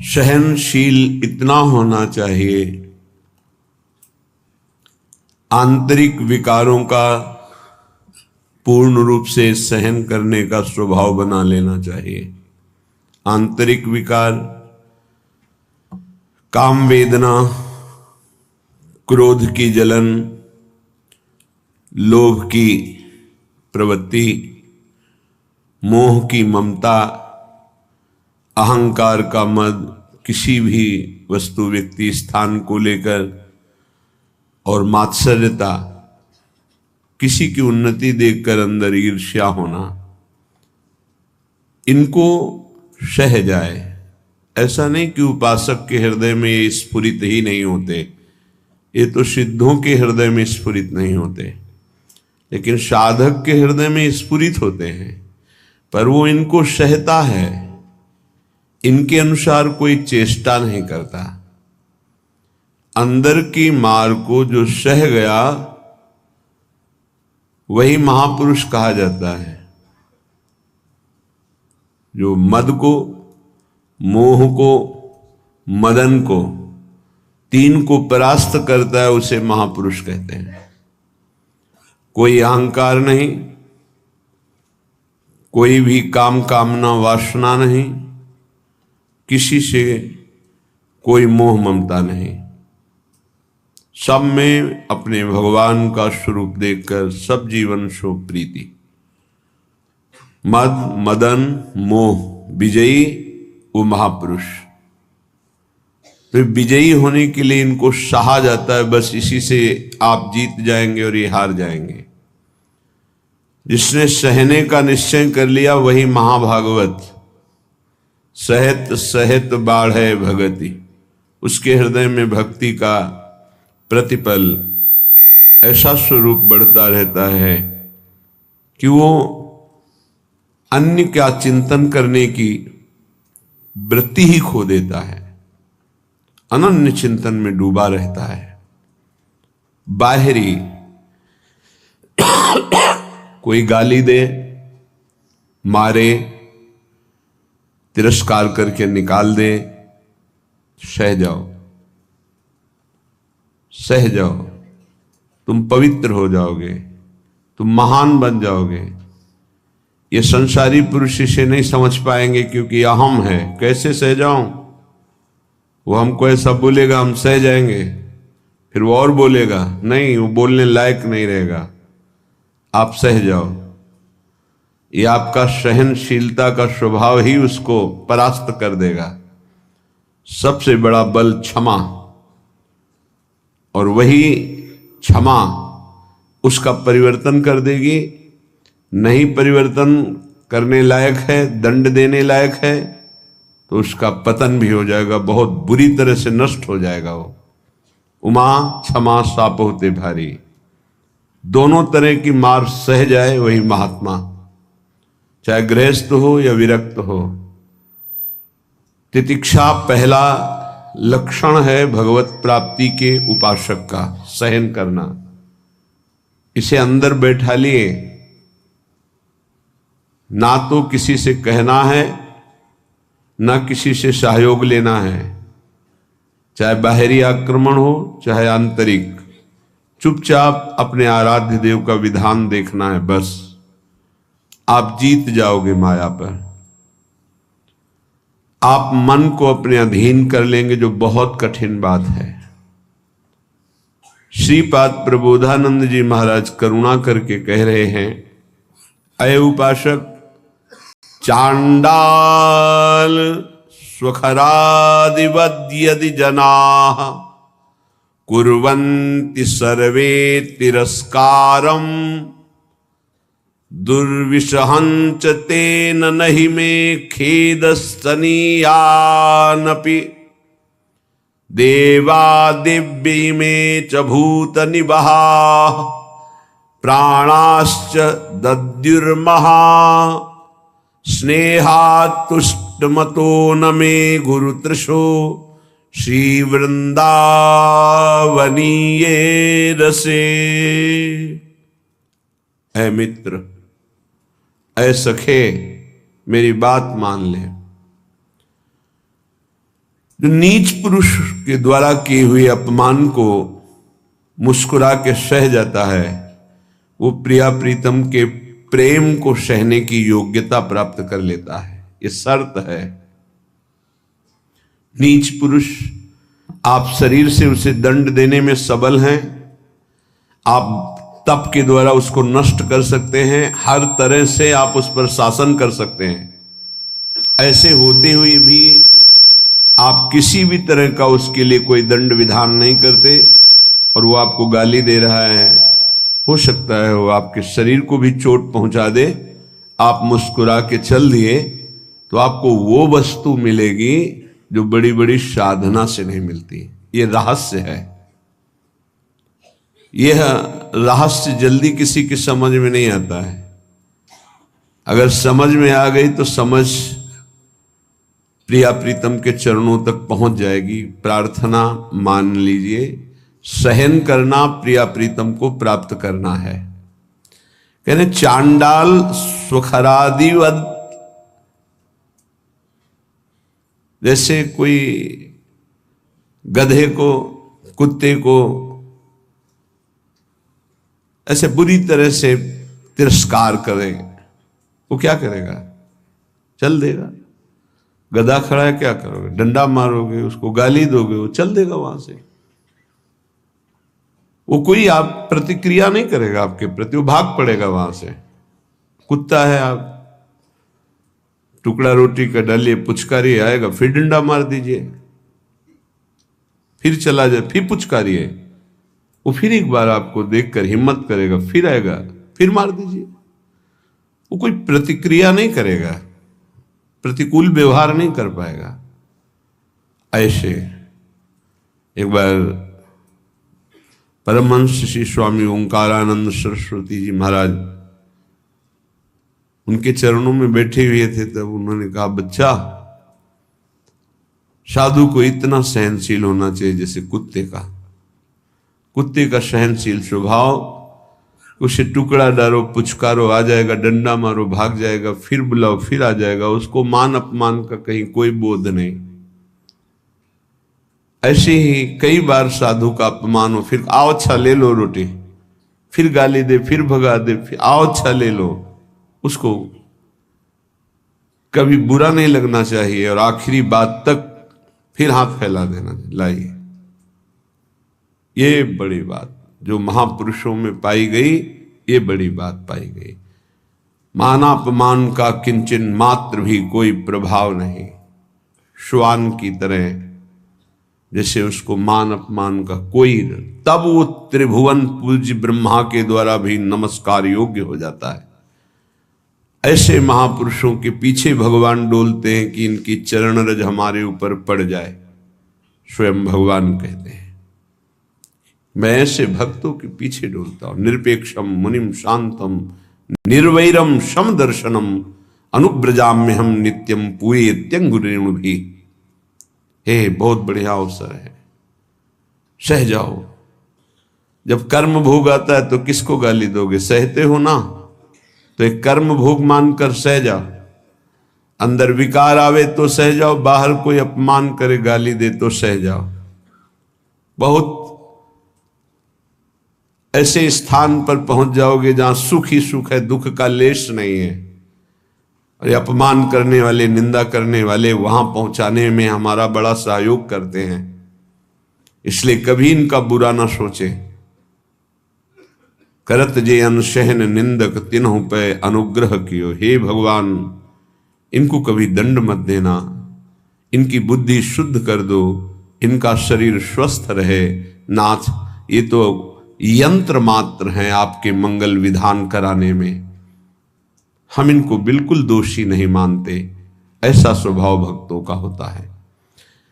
सहनशील इतना होना चाहिए, आंतरिक विकारों का पूर्ण रूप से सहन करने का स्वभाव बना लेना चाहिए। आंतरिक विकार, काम वेदना, क्रोध की जलन, लोभ की प्रवृत्ति, मोह की ममता, अहंकार का मद, किसी भी वस्तु व्यक्ति स्थान को लेकर, और मात्सर्यता, किसी की उन्नति देखकर अंदर ईर्ष्या होना, इनको सह जाए। ऐसा नहीं कि उपासक के हृदय में ये स्फुरित ही नहीं होते, ये तो सिद्धों के हृदय में स्फुरित नहीं होते, लेकिन साधक के हृदय में स्फुरित होते हैं। पर वो इनको सहता है, इनके अनुसार कोई चेष्टा नहीं करता। अंदर की मार को जो सह गया वही महापुरुष कहा जाता है। जो मद को, मोह को, मदन को, तीन को परास्त करता है उसे महापुरुष कहते हैं। कोई अहंकार नहीं, कोई भी काम कामना वासना नहीं, किसी से कोई मोह ममता नहीं, सब में अपने भगवान का स्वरूप देखकर सब जीवन शो प्रीति। मद, मदन, मोह विजयी वो महापुरुष। तो विजयी होने के लिए इनको सहा जाता है, बस इसी से आप जीत जाएंगे और ये हार जाएंगे। जिसने सहने का निश्चय कर लिया वही महाभागवत। सहत सहत बाढ़े भगति, उसके हृदय में भक्ति का प्रतिपल ऐसा स्वरूप बढ़ता रहता है कि वो अन्य का चिंतन करने की वृत्ति ही खो देता है, अनन्य चिंतन में डूबा रहता है। बाहरी कोई गाली दे, मारे, तिरस्कार करके निकाल दे, सह जाओ, सह जाओ, तुम पवित्र हो जाओगे, तुम महान बन जाओगे। ये संसारी पुरुष इसे नहीं समझ पाएंगे क्योंकि अहम है। कैसे सह जाऊं? वो हमको ऐसा बोलेगा, हम सह जाएंगे, फिर वो और बोलेगा, नहीं वो बोलने लायक नहीं रहेगा, आप सह जाओ। ये आपका सहनशीलता का स्वभाव ही उसको परास्त कर देगा। सबसे बड़ा बल क्षमा, और वही क्षमा उसका परिवर्तन कर देगी। नहीं परिवर्तन करने लायक है, दंड देने लायक है, तो उसका पतन भी हो जाएगा, बहुत बुरी तरह से नष्ट हो जाएगा वो। उमा क्षमा साप होते भारी, दोनों तरह की मार सह जाए वही महात्मा, चाहे गृहस्थ हो या विरक्त हो। तितिक्षा पहला लक्षण है भगवत प्राप्ति के उपासक का, सहन करना। इसे अंदर बैठा लिए, ना तो किसी से कहना है, ना किसी से सहयोग लेना है, चाहे बाहरी आक्रमण हो चाहे आंतरिक। चुपचाप अपने आराध्य देव का विधान देखना है, बस आप जीत जाओगे माया पर। आप मन को अपने अधीन कर लेंगे, जो बहुत कठिन बात है। श्रीपाद प्रबोधानंद जी महाराज करुणा करके कह रहे हैं, अय उपासक, चांडाल स्वखरादिवद यदि जनाः कुर्वन्ति सर्वे तिरस्कारम दुर्विषहंच तेन नहि मे खेदस्तनीयानपि देवा दिव्य में च भूत निबहा प्राणाश्च दद्युर्महा स्नेहातुष्टमतो न मे गुरुतृषो श्रीवृंदावनीये रसे। ऐ मित्र, ऐ सखे, मेरी बात मान ले। जो नीच पुरुष के द्वारा किए हुए अपमान को मुस्कुरा के सह जाता है, वो प्रिया प्रीतम के प्रेम को सहने की योग्यता प्राप्त कर लेता है। ये शर्त है। नीच पुरुष, आप शरीर से उसे दंड देने में सबल हैं, आप तप के द्वारा उसको नष्ट कर सकते हैं, हर तरह से आप उस पर शासन कर सकते हैं। ऐसे होते हुए भी आप किसी भी तरह का उसके लिए कोई दंड विधान नहीं करते और वो आपको गाली दे रहा है। हो सकता है वो आपके शरीर को भी चोट पहुंचा दे, आप मुस्कुरा के चल दिए तो आपको वो वस्तु मिलेगी जो बड़ी बड़ी साधना से नहीं मिलती। ये रहस्य है। यह रहस्य जल्दी किसी की समझ में नहीं आता है। अगर समझ में आ गई तो समझ प्रिया प्रीतम के चरणों तक पहुंच जाएगी। प्रार्थना मान लीजिए, सहन करना प्रिया प्रीतम को प्राप्त करना है। कहने चांडाल सुखरादिवद, जैसे कोई गधे को, कुत्ते को ऐसे बुरी तरह से तिरस्कार करे, वो क्या करेगा? चल देगा। गधा खड़ा है, क्या करोगे? डंडा मारोगे, उसको गाली दोगे, वो चल देगा वहां से। वो कोई आप प्रतिक्रिया नहीं करेगा आपके प्रति, वो भाग पड़ेगा वहां से। कुत्ता है, आप टुकड़ा रोटी का डालिए, पुचकारिए, आएगा, फिर डंडा मार दीजिए, फिर चला जाए, फिर पुचकारिए, वो फिर एक बार आपको देखकर हिम्मत करेगा, फिर आएगा, फिर मार दीजिए। वो कोई प्रतिक्रिया नहीं करेगा, प्रतिकूल व्यवहार नहीं कर पाएगा। ऐसे एक बार परमहंस श्री स्वामी ओंकारानंद सरस्वती जी महाराज उनके चरणों में बैठे हुए थे, तब उन्होंने कहा, बच्चा, साधु को इतना सहनशील होना चाहिए जैसे कुत्ते का। कुत्ते का सहनशील स्वभाव, उसे टुकड़ा डालो, पुचकारो, आ जाएगा, डंडा मारो, भाग जाएगा, फिर बुलाओ, फिर आ जाएगा, उसको मान अपमान का कहीं कोई बोध नहीं। ऐसे ही कई बार साधु का अपमान हो, फिर आओ अच्छा ले लो रोटी, फिर गाली दे, फिर भगा दे, फिर आओ अच्छा ले लो। उसको कभी बुरा नहीं लगना चाहिए और आखिरी बात तक फिर हाथ फैला देना। लाइए, ये बड़ी बात जो महापुरुषों में पाई गई, ये बड़ी बात पाई गई। मानापमान का किंचन मात्र भी कोई प्रभाव नहीं। श्वान की तरह जैसे उसको मान अपमान का कोई, तब वो त्रिभुवन पूज्य ब्रह्मा के द्वारा भी नमस्कार योग्य हो जाता है। ऐसे महापुरुषों के पीछे भगवान डोलते हैं कि इनकी चरण रज हमारे ऊपर पड़ जाए। स्वयं भगवान कहते हैं, मैं ऐसे भक्तों के पीछे डोलता हूं। निरपेक्षम मुनिम शांतम निर्वैरम शम दर्शनम अनुब्रजाम्य हम नित्यम पूये त्यंगुरेणु भी। हे, बहुत बढ़िया अवसर है, सह जाओ। जब कर्म भोग आता है तो किसको गाली दोगे? सहते हो ना, तो एक कर्म भोग मानकर सह जाओ। अंदर विकार आवे तो सह जाओ, बाहर कोई अपमान करे, गाली दे तो सह जाओ। बहुत ऐसे स्थान पर पहुंच जाओगे जहां सुख ही सुख है, दुख का लेश नहीं है। और ये अपमान करने वाले, निंदा करने वाले वहां पहुंचाने में हमारा बड़ा सहयोग करते हैं। इसलिए कभी इनका बुरा ना सोचे। करत जे अनशहन निंदक तिन्हु पे अनुग्रह कियो। हे भगवान, इनको कभी दंड मत देना, इनकी बुद्धि शुद्ध कर दो, इनका शरीर स्वस्थ रहे। नाथ, ये तो यंत्र मात्र हैं आपके मंगल विधान कराने में, हम इनको बिल्कुल दोषी नहीं मानते। ऐसा स्वभाव भक्तों का होता है।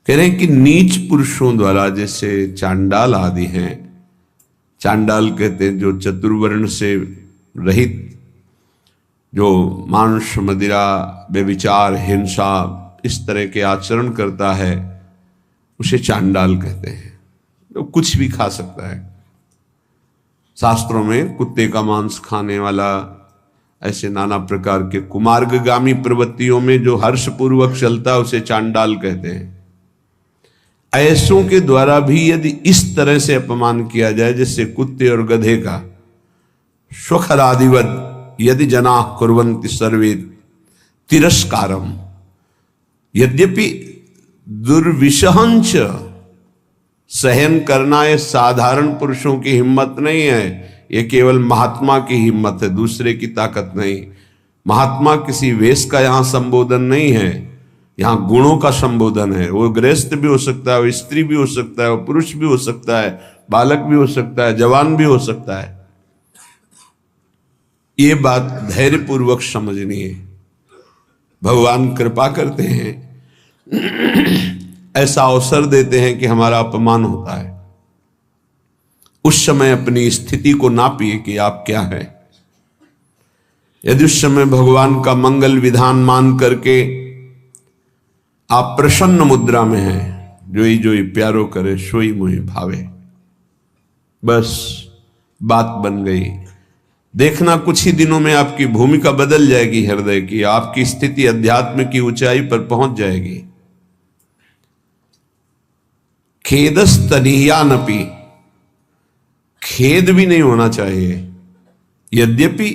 कह रहे हैं कि नीच पुरुषों द्वारा, जैसे चांडाल आदि हैं, चांडाल कहते हैं जो चतुर्वर्ण से रहित, जो मांस मदिरा व्यभिचार हिंसा इस तरह के आचरण करता है, उसे चांडाल कहते हैं। तो कुछ भी खा सकता है। शास्त्रों में कुत्ते का मांस खाने वाला, ऐसे नाना प्रकार के कुमार्गगामी प्रवृत्तियों में जो हर्षपूर्वक चलता है उसे चांडाल कहते हैं। ऐसों के द्वारा भी यदि इस तरह से अपमान किया जाए जैसे कुत्ते और गधे का, स्वखरादिवद यदि जना कुर्वन्ति सर्वे तिरस्कारम, यद्यपि दुर्विशहंच, सहन करना ये साधारण पुरुषों की हिम्मत नहीं है, ये केवल महात्मा की हिम्मत है, दूसरे की ताकत नहीं। महात्मा किसी वेश का यहां संबोधन नहीं है, यहां गुणों का संबोधन है। वो गृहस्थ भी हो सकता है, वो स्त्री भी हो सकता है, वो पुरुष भी हो सकता है, बालक भी हो सकता है, जवान भी हो सकता है। ये बात धैर्यपूर्वक समझनी है। भगवान कृपा करते हैं, ऐसा अवसर देते हैं कि हमारा अपमान होता है। उस समय अपनी स्थिति को नापिए कि आप क्या है। यदि उस समय भगवान का मंगल विधान मान करके आप प्रसन्न मुद्रा में हैं, जोई जोई प्यारो करे सोई मोहि भावे, बस बात बन गई। देखना कुछ ही दिनों में आपकी भूमिका बदल जाएगी हृदय की, आपकी स्थिति अध्यात्म की ऊंचाई पर पहुंच जाएगी। खेदस्तनीयानपि, खेद भी नहीं होना चाहिए। यद्यपि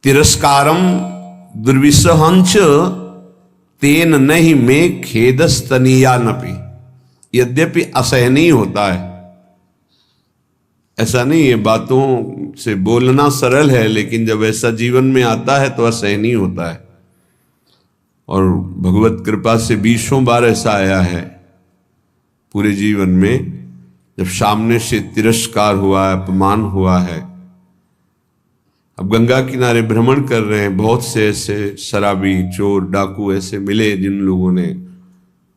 तिरस्कारम दुर्विसहंच तेन नहीं में खेदस्तनीयानपि, यद्यपि असहनीय होता है। ऐसा नहीं है, बातों से बोलना सरल है, लेकिन जब ऐसा जीवन में आता है तो असहनीय होता है। और भगवत कृपा से 20 बार ऐसा आया है पूरे जीवन में, जब सामने से तिरस्कार हुआ है, अपमान हुआ है। अब गंगा किनारे भ्रमण कर रहे हैं, बहुत से ऐसे शराबी, चोर, डाकू ऐसे मिले जिन लोगों ने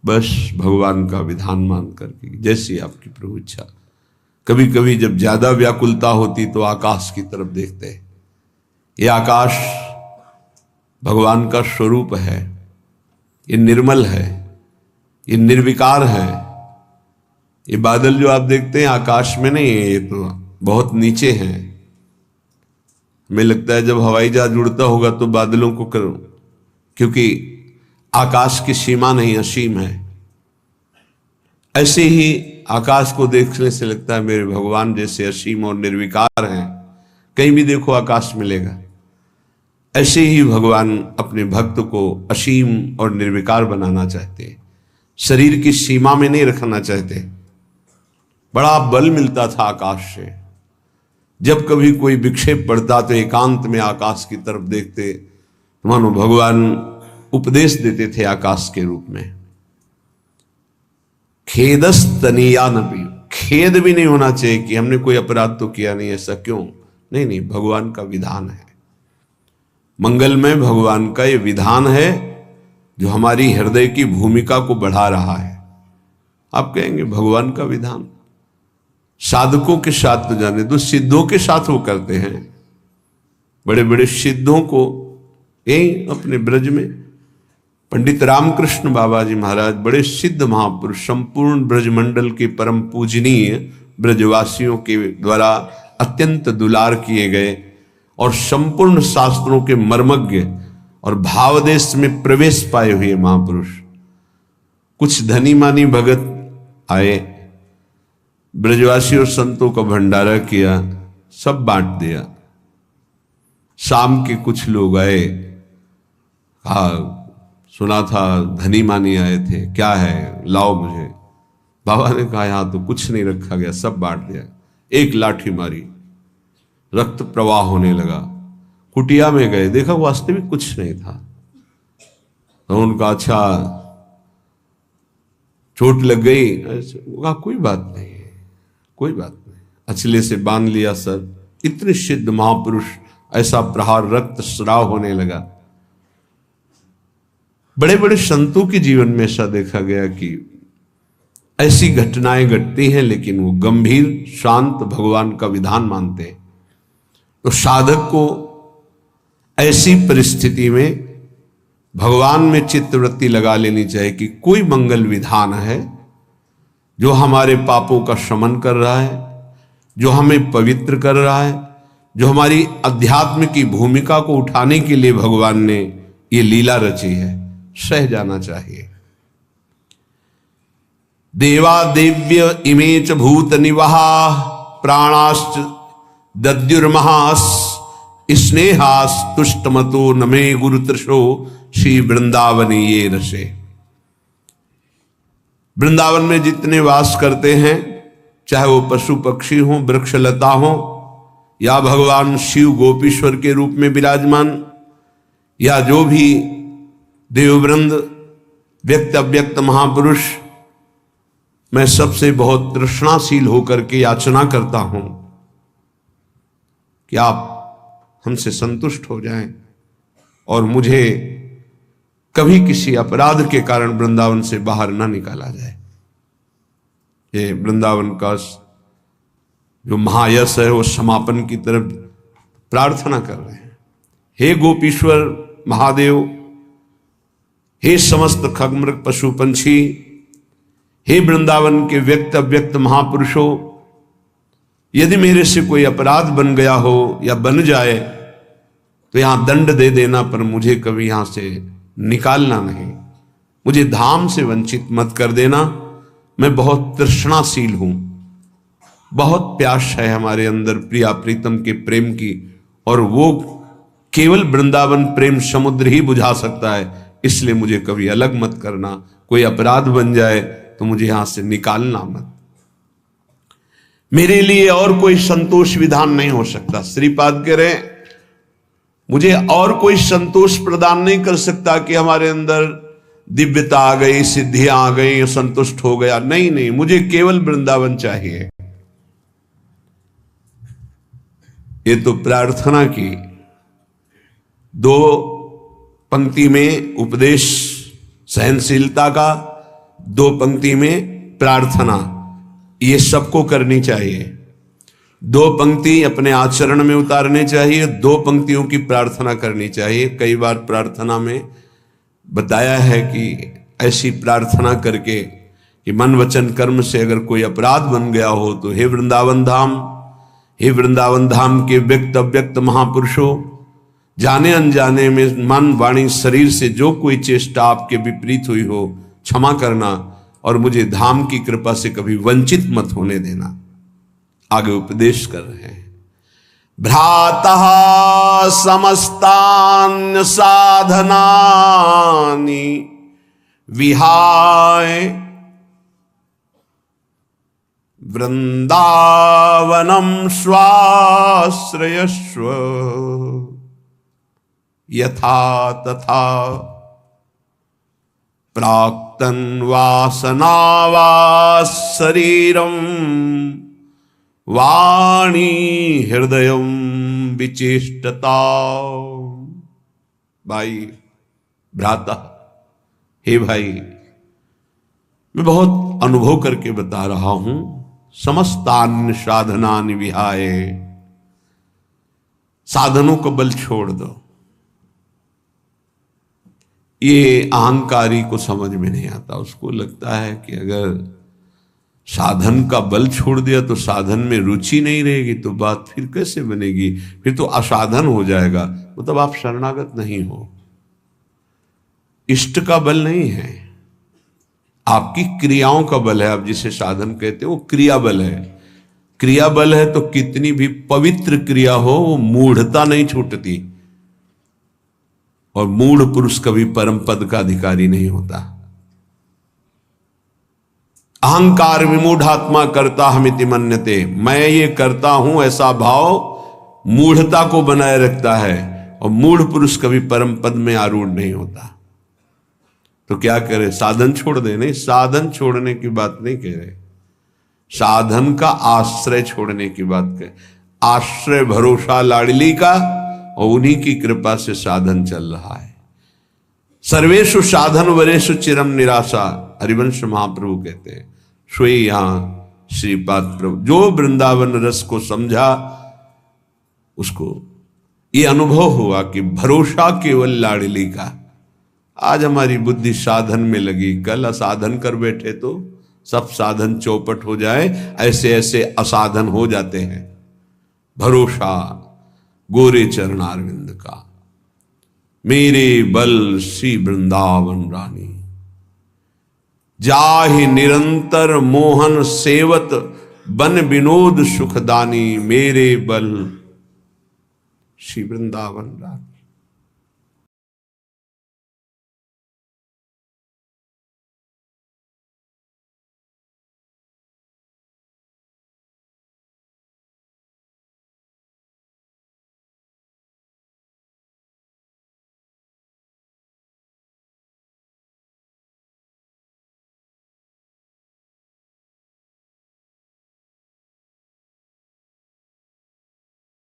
बस भगवान का विधान मान करके, जैसी आपकी प्रभु इच्छा। कभी कभी जब ज्यादा व्याकुलता होती तो आकाश की तरफ देखते हैं। ये आकाश भगवान का स्वरूप है, ये निर्मल है, ये निर्विकार है। ये बादल जो आप देखते हैं आकाश में नहीं है, ये तो बहुत नीचे हैं। हमें लगता है जब हवाई जहाज उड़ता होगा तो बादलों को करो, क्योंकि आकाश की सीमा नहीं, असीम है। ऐसे ही आकाश को देखने से लगता है मेरे भगवान जैसे असीम और निर्विकार हैं, कहीं भी देखो आकाश मिलेगा। ऐसे ही भगवान अपने भक्त को असीम और निर्विकार बनाना चाहते हैं, शरीर की सीमा में नहीं रखना चाहते। बड़ा बल मिलता था आकाश से। जब कभी कोई विक्षेप पड़ता तो एकांत में आकाश की तरफ देखते, मानो भगवान उपदेश देते थे आकाश के रूप में। खेदस्तनीयानपि, खेद भी नहीं होना चाहिए कि हमने कोई अपराध तो किया नहीं, ऐसा क्यों? नहीं नहीं, भगवान का विधान है, मंगलमय भगवान का ये विधान है जो हमारी हृदय की भूमिका को बढ़ा रहा है। आप कहेंगे भगवान का विधान साधकों के साथ तो जाने दो, सिद्धों के साथ वो करते हैं। बड़े बड़े सिद्धों को यही अपने ब्रज में पंडित रामकृष्ण बाबा जी महाराज, बड़े सिद्ध महापुरुष, संपूर्ण ब्रजमंडल के परम पूजनीय, ब्रजवासियों के द्वारा अत्यंत दुलार किए गए और संपूर्ण शास्त्रों के मर्मज्ञ और भावदेश में प्रवेश पाए हुए महापुरुष। कुछ धनी मानी भगत आए, ब्रजवासी और संतों का भंडारा किया, सब बांट दिया। शाम के कुछ लोग आए, कहा सुना था धनी मानी आए थे, क्या है लाओ मुझे। बाबा ने कहा यहां तो कुछ नहीं रखा गया, सब बांट दिया। एक लाठी मारी, रक्त प्रवाह होने लगा। कुटिया में गए, देखा वास्तविक कुछ नहीं था। तो उनका अच्छा चोट लग गई, कहा कोई बात नहीं, कोई बात नहीं। अचले से बांध लिया सर। इतने सिद्ध महापुरुष, ऐसा प्रहार, रक्त स्राव होने लगा। बड़े बड़े संतों के जीवन में ऐसा देखा गया कि ऐसी घटनाएं घटती हैं, लेकिन वो गंभीर शांत भगवान का विधान मानते हैं। तो साधक को ऐसी परिस्थिति में भगवान में चित्तवृत्ति लगा लेनी चाहिए कि कोई मंगल विधान है जो हमारे पापों का शमन कर रहा है, जो हमें पवित्र कर रहा है, जो हमारी अध्यात्म की भूमिका को उठाने के लिए भगवान ने ये लीला रची है, सह जाना चाहिए। देवा देव्य इमे च भूत निवहा प्राणाश्च दद्युर्महास स्नेहास तुष्टमतो नमे गुरुतृषो श्री वृंदावनी ये रसे। वृंदावन में जितने वास करते हैं, चाहे वो पशु पक्षी हो, वृक्षलता हो, या भगवान शिव गोपीश्वर के रूप में विराजमान, या जो भी देववृंद, व्यक्त अव्यक्त महापुरुष, मैं सबसे बहुत तृष्णाशील होकर के याचना करता हूं कि आप हमसे संतुष्ट हो जाएं और मुझे कभी किसी अपराध के कारण वृंदावन से बाहर ना निकाला जाए। ये वृंदावन का जो महायश है वो समापन की तरफ प्रार्थना कर रहे हैं। हे गोपीश्वर महादेव, हे समस्त खगमृग पशु पंछी, हे वृंदावन के व्यक्त अव्यक्त महापुरुषों, यदि मेरे से कोई अपराध बन गया हो या बन जाए तो यहां दंड दे देना, पर मुझे कभी यहां से निकालना नहीं, मुझे धाम से वंचित मत कर देना। मैं बहुत तृष्णाशील हूं, बहुत प्यास है हमारे अंदर प्रिया प्रीतम के प्रेम की, और वो केवल वृंदावन प्रेम समुद्र ही बुझा सकता है। इसलिए मुझे कभी अलग मत करना, कोई अपराध बन जाए तो मुझे यहां से निकालना मत। मेरे लिए और कोई संतोष विधान नहीं हो सकता। श्रीपाद कह रहे हैं मुझे और कोई संतोष प्रदान नहीं कर सकता कि हमारे अंदर दिव्यता आ गई, सिद्धियां आ गई, संतुष्ट हो गया। नहीं नहीं, मुझे केवल वृंदावन चाहिए। ये तो प्रार्थना की, दो पंक्ति में उपदेश सहनशीलता का, दो पंक्ति में प्रार्थना, ये सबको करनी चाहिए। दो पंक्ति अपने आचरण में उतारने चाहिए, दो पंक्तियों की प्रार्थना करनी चाहिए। कई बार प्रार्थना में बताया है कि ऐसी प्रार्थना करके कि मन वचन कर्म से अगर कोई अपराध बन गया हो तो हे वृंदावन धाम, हे वृंदावन धाम के व्यक्त अव्यक्त महापुरुषों, जाने अनजाने में मन वाणी शरीर से जो कोई चेष्टा आपके विपरीत हुई हो क्षमा करना, और मुझे धाम की कृपा से कभी वंचित मत होने देना। आगे उपदेश कर रहे हैं। भ्रातः समस्तान्य साधनानि विहाय वृंदावनम स्वाश्रयस्व यथा तथा प्राक्तन वासनावास शरीरम वाणी हृदयम विचेष्टता। भाई भ्राता, हे भाई, मैं बहुत अनुभव करके बता रहा हूं। समस्तान्य साधनानि विहाय, साधनों को बल छोड़ दो। ये अहंकारी को समझ में नहीं आता। उसको लगता है कि अगर साधन का बल छोड़ दिया तो साधन में रुचि नहीं रहेगी, तो बात फिर कैसे बनेगी, फिर तो असाधन हो जाएगा, मतलब आप शरणागत नहीं हो। इष्ट का बल नहीं है, आपकी क्रियाओं का बल है। आप जिसे साधन कहते हो वो क्रिया बल है। क्रिया बल है तो कितनी भी पवित्र क्रिया हो वो मूढ़ता नहीं छूटती, और मूढ़ पुरुष कभी परम पद का अधिकारी नहीं होता। अहंकार विमूढ़ात्मा करता हमिति मन्यते, मैं ये करता हूं ऐसा भाव मूढ़ता को बनाए रखता है, और मूढ़ पुरुष कभी परम पद में आरूढ़ नहीं होता। तो क्या करे, साधन छोड़ दे? नहीं, साधन छोड़ने की बात नहीं कह रहे, साधन का आश्रय छोड़ने की बात कह। आश्रय भरोसा लाडली का, और उन्हीं की कृपा से साधन चल रहा है। सर्वेषु साधन वरेषु चिरम निराशा, हरिवंश महाप्रभु कहते हैं। सोई यहां श्रीपाद प्रभु, जो वृंदावन रस को समझा उसको ये अनुभव हुआ कि भरोसा केवल लाडली का। आज हमारी बुद्धि साधन में लगी, कल असाधन कर बैठे तो सब साधन चौपट हो जाए, ऐसे ऐसे असाधन हो जाते हैं। भरोसा गोरे चरणारविंद का, मेरे बल श्री वृंदावन रानी। जाहि निरंतर मोहन सेवत बन विनोद सुखदानी मेरे बल। श्री वृंदावन राम।